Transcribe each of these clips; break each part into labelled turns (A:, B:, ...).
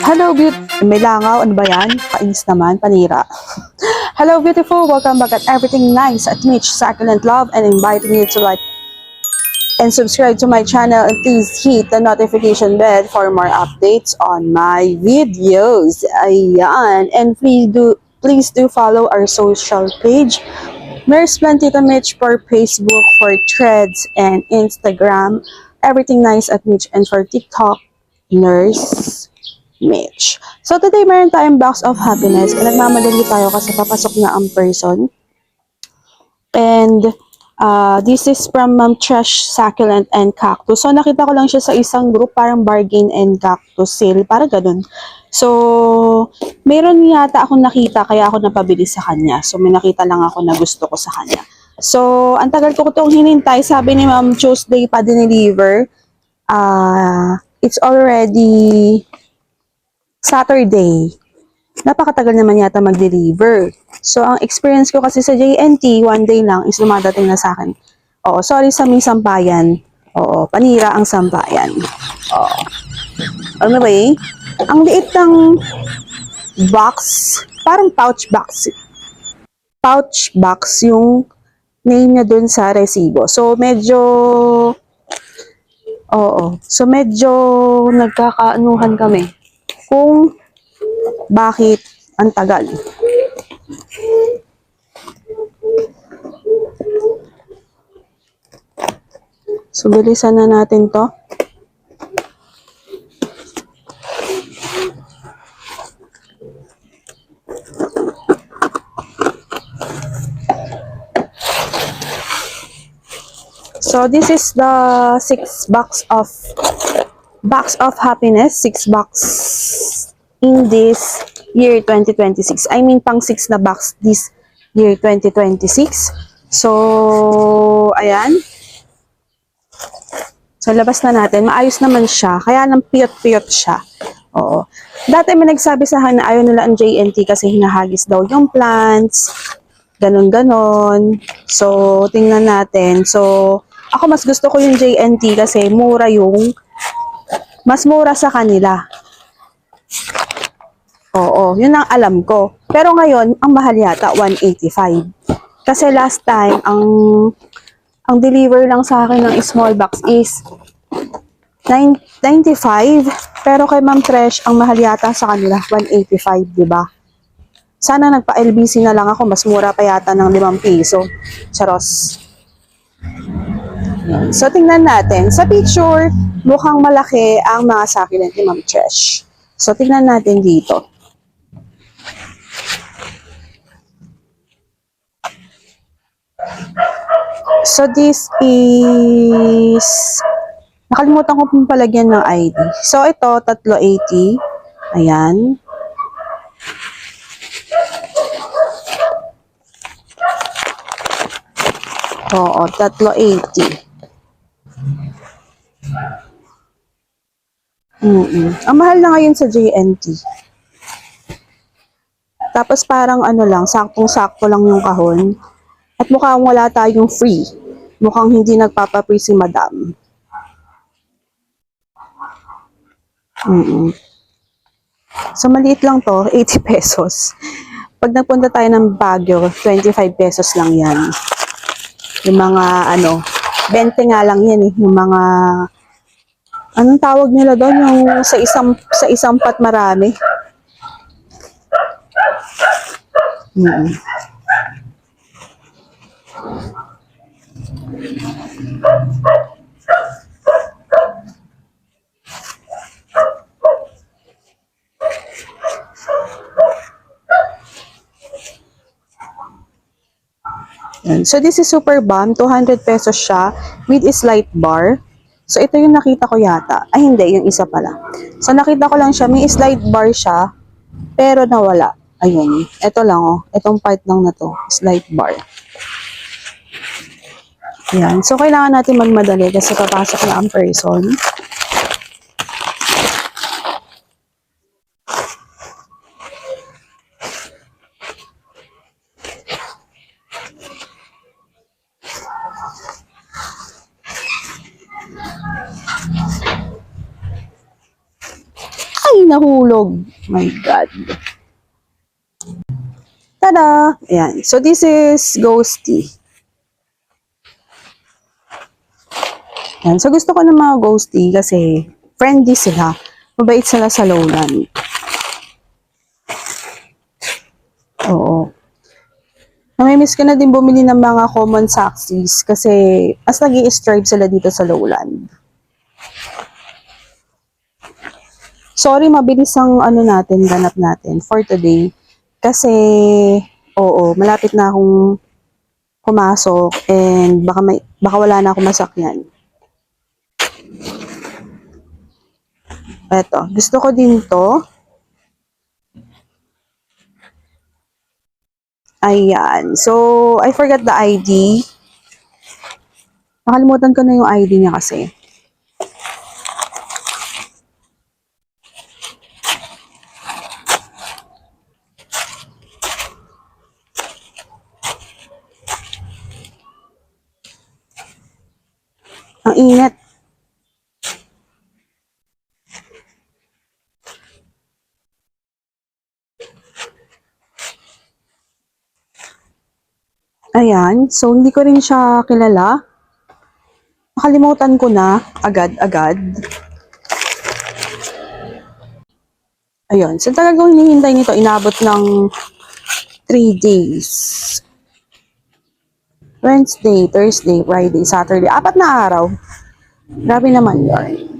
A: Hello, may langaw. Ano ba yan? Painis naman, panira. Hello, beautiful. Welcome back at Everything Nice at Mitch Succulent Love and inviting you to like and subscribe to my channel and please hit the notification bell for more updates on my videos. Ayan. And please do follow our social page. Nurse Plantita Mitch for Facebook, for Threads and Instagram. Everything Nice at Mitch, and for TikTok, Nurse Mitch. So today meron tayong box of happiness and nagmamadali tayo kasi papasok na ang person. And this is from Ma'am Trash Succulent and Cactus. So nakita ko lang siya sa isang group, parang bargain and cactus sale, parang ganun. So meron yata akong nakita kaya ako napabili sa kanya. So may nakita lang ako na gusto ko sa kanya. So ang tagal ko itong hinintay, sabi ni Ma'am Tuesday pa dineliver. It's already Saturday. Napakatagal naman yata mag-deliver. So, ang experience ko kasi sa JNT, one day lang is lumadating na sa akin. Oo, sorry sa may sampayan. Oo, panira ang sampayan. Oo. Anyway, ang liit ng box, parang pouch box. Pouch box yung name niya dun sa resibo. So, medyo nagkakaanuhan kami kung bakit ang tagal. So, bilisan na natin to. So, this is the 6 box of happiness, 6 box in this year 2026. I mean, pang 6 na box this year 2026. So, ayan. So, labas na natin. Maayos naman siya. Kaya lang piyot-piyot siya. Oo. Dati may nagsabi sa akin na ayaw nila ang JNT kasi hinahagis daw yung plants. Ganon-ganon. So, tingnan natin. So, ako mas gusto ko yung JNT kasi mas mura sa kanila. Oo, yun ang alam ko. Pero ngayon, ang mahal yata, 185. Kasi last time, ang deliver lang sa akin ng small box is 95. Pero kay Ma'am Fresh, ang mahal yata sa kanila, 185, di ba? Sana nagpa-LBC na lang ako, mas mura pa yata ng 5 piso. Charos. So, tingnan natin. Sa picture, mukhang malaki ang mga succulent ni Ma'am Fresh. So, tingnan natin dito. So, this is, nakalimutan ko pong palagyan ng ID. So, ito, 380. Ayan. Oo, 380. Ang mahal na ngayon sa JNT. Tapos parang ano lang, saktong-sakto lang yung kahon. At mukhang wala tayong free. Mukhang hindi nagpapa-free si Madam. So, maliit lang to, 80 pesos. Pag nagpunta tayo ng Baguio, 25 pesos lang yan. Yung mga, 20 nga lang yan eh. Yung mga, anong tawag nila doon? Yung sa isang pat marami. So, this is Super Bomb. 200 pesos siya with a slight bar. So, ito yung nakita ko yata. Ay, hindi. Yung isa pala. So, nakita ko lang siya. May slight bar siya. Pero nawala. Ayun. Ito lang, oh. Itong part lang na to. Slight bar. Ayan. So, kailangan natin magmadali kasi papasok na ang person. Ay, nahulog. My God. Tada! Ayan. So, this is Ghosty. Ayan. So, gusto ko ng mga Ghosty kasi friendly sila. Mabait sila sa lowland. Oo. Namimiss ko na din bumili ng mga common saxis kasi as nag-i-strive sila dito sa lowland. Sorry, mabilis ang natin, ganap natin for today. Kasi, oo, malapit na akong pumasok and baka wala na akong masakyan. Eto, gusto ko din to. Ayan. So, I forgot the ID. Nakalimutan ko na yung ID niya kasi. Ang init. Ayan. So, hindi ko rin siya kilala. Nakalimutan ko na agad-agad. Ayun. So, talagang hinihintay nito. Inabot ng 3 days. Wednesday, Thursday, Friday, Saturday. 4 na araw. Grabe naman yun.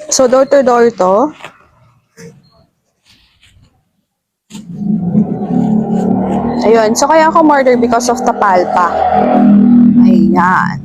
A: So, door to door to. Ayun. So, kaya ako murder because of Tapalpa. Ayan.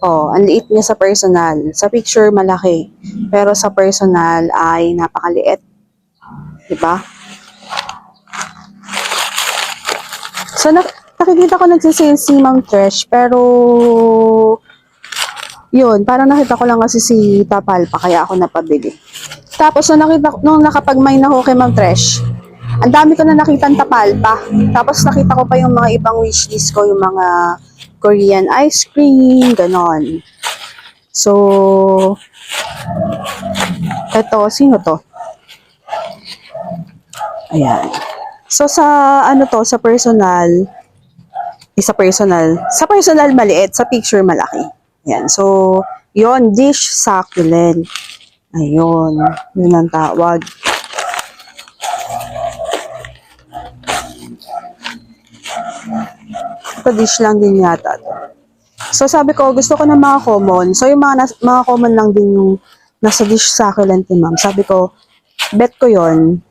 A: Oh, ang liit niya sa personal. Sa picture, malaki. Pero sa personal ay napakaliit. Diba? So, nakikita ko nagsisale si Ma'am Trish, pero yun, parang nakita ko lang kasi si Tapalpa, kaya ako napabili. Tapos, nung nakapag-mine ako kay Ma'am Trish, ang dami ko na nakitang Tapalpa. Tapos, nakita ko pa yung mga ibang wishlist ko, yung mga Korean ice cream, ganon. So, eto, sino to? Ayan. So, sa personal maliit, sa picture malaki. Ayan. So, yon dish succulent. Ayun. Yun ang tawag. Ito dish lang din yata. So, sabi ko, gusto ko ng mga common. So, yung mga common lang din yung nasa dish succulent ni ma'am. Sabi ko, bet ko yon.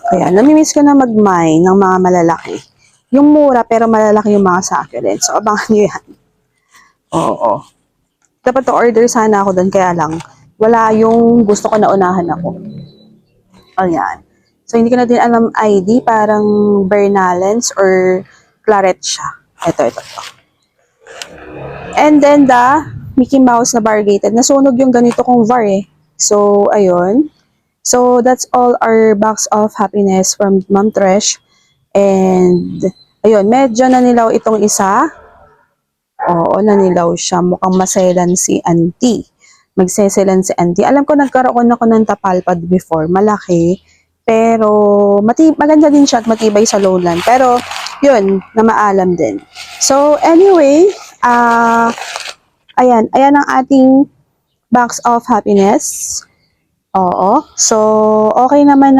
A: Kaya, namimiss ko na mag-mine ng mga malalaki. Yung mura, pero malalaki yung mga succulent. So, abangan nyo yan. Oo. Dapat to-order sana ako doon, kaya lang, wala yung gusto ko na unahan ako. Ayan. So, hindi ko na din alam ID, parang Bernalens or Claret siya. Ito. And then, the Mickey Mouse na variegated. Nasunog yung ganito kong var eh. So, ayun. So, that's all our box of happiness from Ma'am Trish. And, ayun, medyo nanilaw itong isa. Oo, nanilaw siya. Mukhang maselan si Auntie. Magseselan si Auntie. Alam ko, nagkaroon ako ng Tapalpad before. Malaki. Pero, maganda din siya at matibay sa lowland. Pero, yun, na maalam din. So, anyway, ayan ang ating box of happiness. Oo. So, okay naman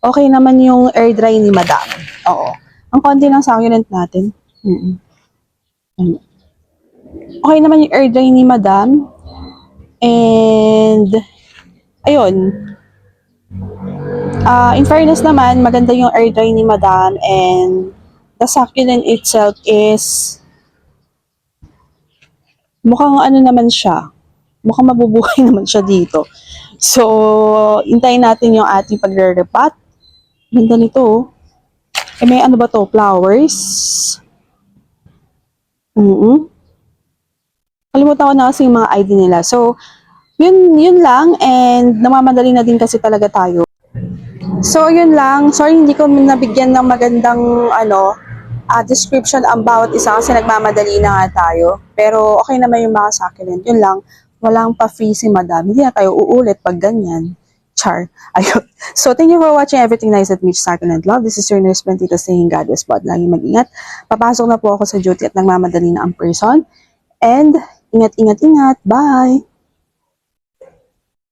A: okay naman yung air dry ni Madam. Oo. Ang konti lang succulent natin. Okay naman yung air dry ni Madam. And, ayun. In fairness naman, maganda yung air dry ni Madam. And, the succulent itself is mukhang naman siya. Mukhang mabubuhay naman siya dito. So, hintayin natin yung ating pagre-repot. Ganda nito. May ba to? Flowers. Kalimutan ko na kasi yung mga ID nila. So, yun lang. And namamadali na din kasi talaga tayo. So, yun lang. Sorry, hindi ko nabigyan ng magandang, description ang bawat isa kasi nagmamadali na nga tayo. Pero, okay naman yung mga succulent. Yun lang. Walang pa-free si madam. Hindi na tayo uulit pag ganyan. Char. Ayun. So, thank you for watching Everything Nice at Mitch Succulent Love. This is your nurse Pentita saying God bless po at laging mag-ingat. Papasok na po ako sa duty at nagmamadali na ang person. And, ingat. Bye!